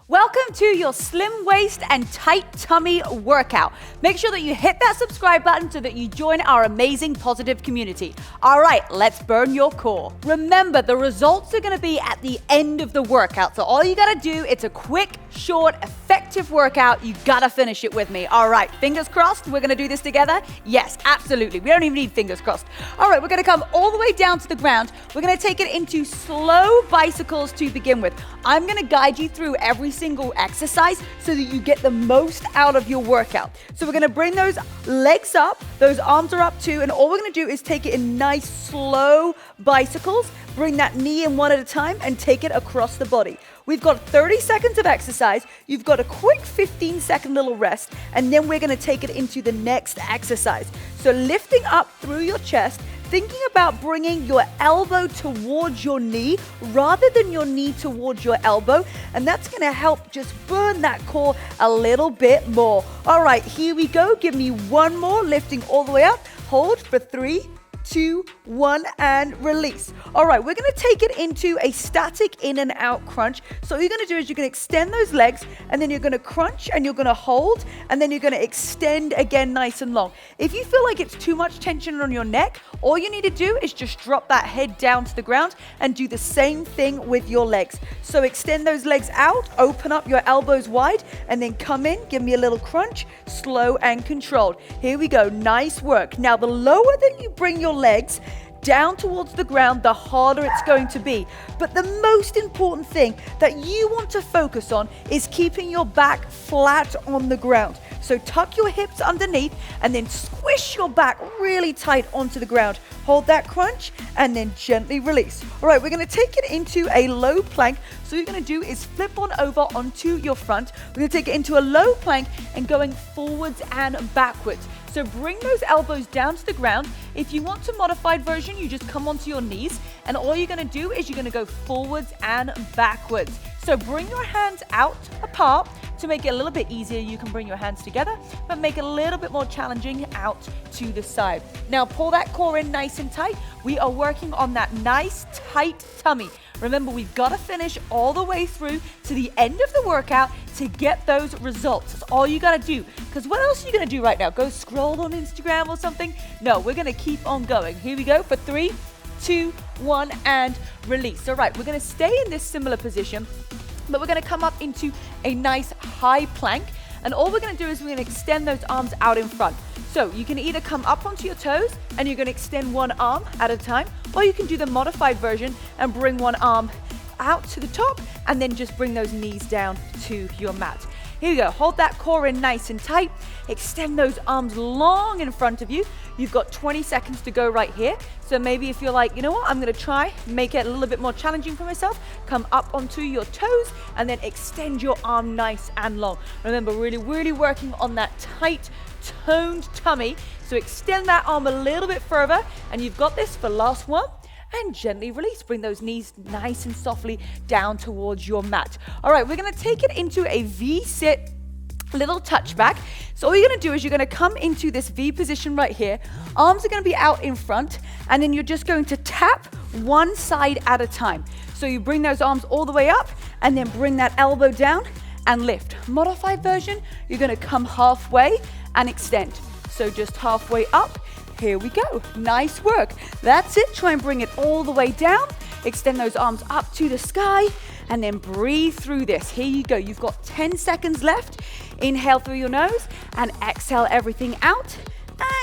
Welcome to your slim waist and tight tummy workout. Make sure that you hit that subscribe button so that you join our amazing positive community. All right, let's burn your core. Remember, the results are going to be at the end of the workout. So all you got to do, it's a quick, short, effective workout. You got to finish it with me. All right, fingers crossed. We're going to do this together. Yes, absolutely. We don't even need fingers crossed. All right, we're going to come all the way down to the ground. We're going to take it into slow bicycles to begin with. I'm going to guide you through every single exercise so that you get the most out of your workout. So we're going to bring those legs up, those arms are up too, and all we're going to do is take it in nice slow bicycles. Bring that knee in one at a time and take it across the body. We've got 30 seconds of exercise. You've got a quick 15-second little rest, and then we're going to take it into the next exercise. So lifting up through your chest, thinking about bringing your elbow towards your knee rather than your knee towards your elbow, and that's going to help just burn that core a little bit more. All right, here we go. Give me one more, lifting all the way up. Hold for 3, 2, 1, and release. All right, we're going to take it into a static in and out crunch. So what you're going to do is you're going to extend those legs, and then you're going to crunch, and you're going to hold, and then you're going to extend again nice and long. If you feel like it's too much tension on your neck, all you need to do is just drop that head down to the ground and do the same thing with your legs. So extend those legs out, open up your elbows wide, and then come in, give me a little crunch, slow and controlled. Here we go, nice work. Now the lower that you bring your legs down towards the ground, the harder it's going to be. But the most important thing that you want to focus on is keeping your back flat on the ground. So tuck your hips underneath and then squish your back really tight onto the ground. Hold that crunch and then gently release. All right, we're going to take it into a low plank. So what you're going to do is flip on over onto your front. We're going to take it into a low plank and going forwards and backwards. So bring those elbows down to the ground. If you want a modified version, you just come onto your knees, and all you're going to do is you're going to go forwards and backwards. So bring your hands out apart. To make it a little bit easier, you can bring your hands together, but make it a little bit more challenging out to the side. Now pull that core in nice and tight. We are working on that nice tight tummy. Remember, we've got to finish all the way through to the end of the workout to get those results. That's all you got to do. Because what else are you going to do right now? Go scroll on Instagram or something? No, we're going to keep on going. Here we go for 3, 2, 1, and release. All right, we're going to stay in this similar position, but we're going to come up into a nice high plank. And all we're going to do is we're going to extend those arms out in front. So you can either come up onto your toes and you're going to extend one arm at a time, or you can do the modified version and bring one arm out to the top and then just bring those knees down to your mat. Here we go. Hold that core in nice and tight. Extend those arms long in front of you. You've got 20 seconds to go right here. So maybe if you're like, you know what, I'm going to try, make it a little bit more challenging for myself, come up onto your toes and then extend your arm nice and long. Remember, really working on that tight, toned tummy. So extend that arm a little bit further, and you've got this for last one. And gently release. Bring those knees nice and softly down towards your mat. All right, we're going to take it into a V-sit little touchback. So all you're going to do is you're going to come into this V position right here. Arms are going to be out in front, and then you're just going to tap one side at a time. So you bring those arms all the way up and then bring that elbow down and lift. Modified version, you're going to come halfway and extend. So just halfway up. Here we go. Nice work. That's it. Try and bring it all the way down. Extend those arms up to the sky and then breathe through this. Here you go. You've got 10 seconds left. Inhale through your nose and exhale everything out.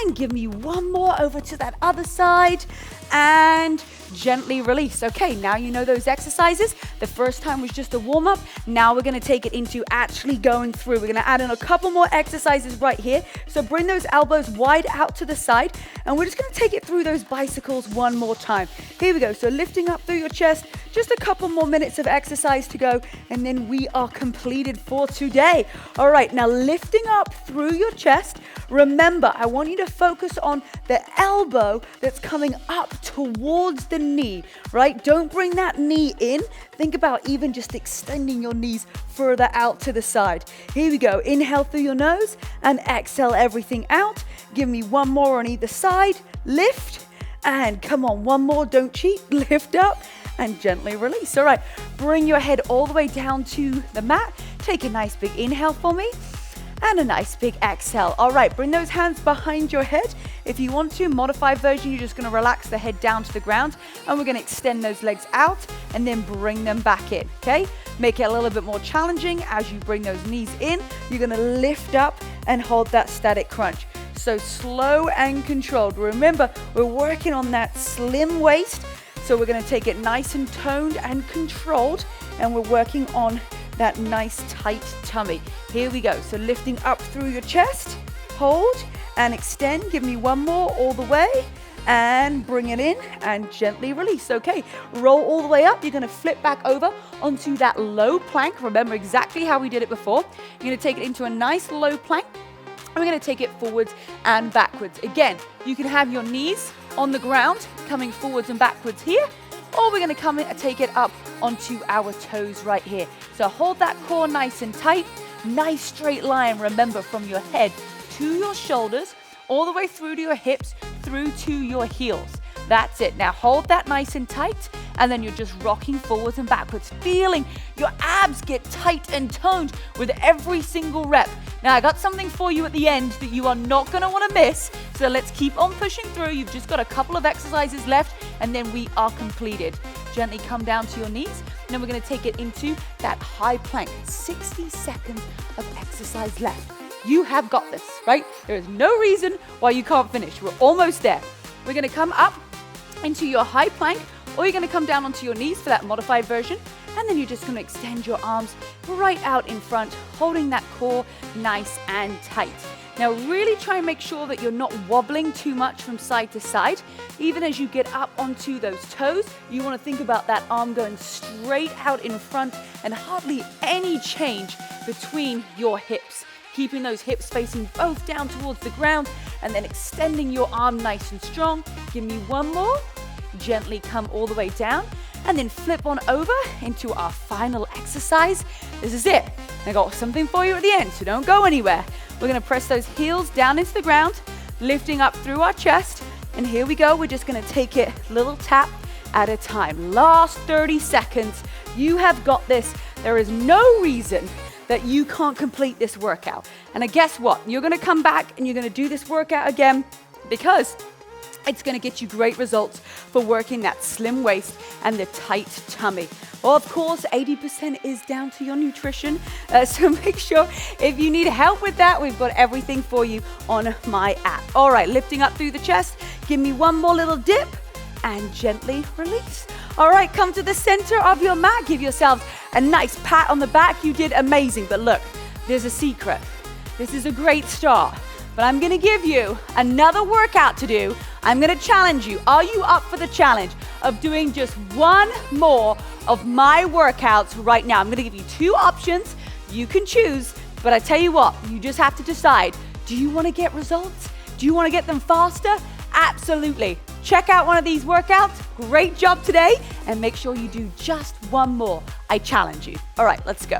And give me one more over to that other side and gently release. Okay, now you know those exercises. The first time was just a warm-up. Now we're going to take it into actually going through. We're going to add in a couple more exercises right here. So bring those elbows wide out to the side, and we're just going to take it through those bicycles one more time. Here we go. So lifting up through your chest, just a couple more minutes of exercise to go, and then we are completed for today. All right, now lifting up through your chest. Remember, I want you to focus on the elbow that's coming up towards the knee, right? Don't bring that knee in. Think about even just extending your knees further out to the side. Here we go. Inhale through your nose and exhale everything out. Give me one more on either side. Lift and come on, one more. Don't cheat. Lift up and gently release. All right, bring your head all the way down to the mat. Take a nice big inhale for me and a nice big exhale. All right, bring those hands behind your head. If you want to, modified version, you're just gonna relax the head down to the ground, and we're gonna extend those legs out and then bring them back in, okay? Make it a little bit more challenging. As you bring those knees in, you're gonna lift up and hold that static crunch. So slow and controlled. Remember, we're working on that slim waist, so we're gonna take it nice and toned and controlled, and we're working on that nice tight tummy. Here we go. So lifting up through your chest, hold and extend. Give me one more all the way and bring it in and gently release. Okay, roll all the way up. You're gonna flip back over onto that low plank. Remember exactly how we did it before. You're gonna take it into a nice low plank. And we're gonna take it forwards and backwards. Again, you can have your knees on the ground, coming forwards and backwards here, or we're gonna come in and take it up onto our toes right here. So hold that core nice and tight, nice straight line, remember, from your head to your shoulders, all the way through to your hips, through to your heels. That's it. Now hold that nice and tight, and then you're just rocking forwards and backwards, feeling your abs get tight and toned with every single rep. Now I got something for you at the end that you are not gonna wanna miss, so let's keep on pushing through. You've just got a couple of exercises left, and then we are completed. Gently come down to your knees, and then we're gonna take it into that high plank. 60 seconds of exercise left. You have got this, right? There is no reason why you can't finish. We're almost there. We're gonna come up into your high plank, or you're gonna come down onto your knees for that modified version, and then you're just gonna extend your arms right out in front, holding that core nice and tight. Now really try and make sure that you're not wobbling too much from side to side. Even as you get up onto those toes, you wanna think about that arm going straight out in front and hardly any change between your hips. Keeping those hips facing both down towards the ground, and then extending your arm nice and strong. Give me one more. Gently come all the way down, and then flip on over into our final exercise. This is it. I got something for you at the end, so don't go anywhere. We're gonna press those heels down into the ground, lifting up through our chest, and here we go. We're just gonna take it little tap at a time. Last 30 seconds. You have got this. There is no reason that you can't complete this workout. And guess what? You're gonna come back and you're gonna do this workout again, because it's gonna get you great results for working that slim waist and the tight tummy. Well, of course, 80% is down to your nutrition. So make sure if you need help with that, we've got everything for you on my app. All right, lifting up through the chest. Give me one more little dip and gently release. All right, come to the center of your mat. Give yourselves a nice pat on the back. You did amazing. But look, there's a secret. This is a great start, but I'm gonna give you another workout to do. I'm gonna challenge you. Are you up for the challenge of doing just one more of my workouts right now? I'm gonna give you two options. You can choose, but I tell you what, you just have to decide. Do you wanna get results? Do you wanna get them faster? Absolutely. Check out one of these workouts. Great job today, and make sure you do just one more. I challenge you. All right, let's go.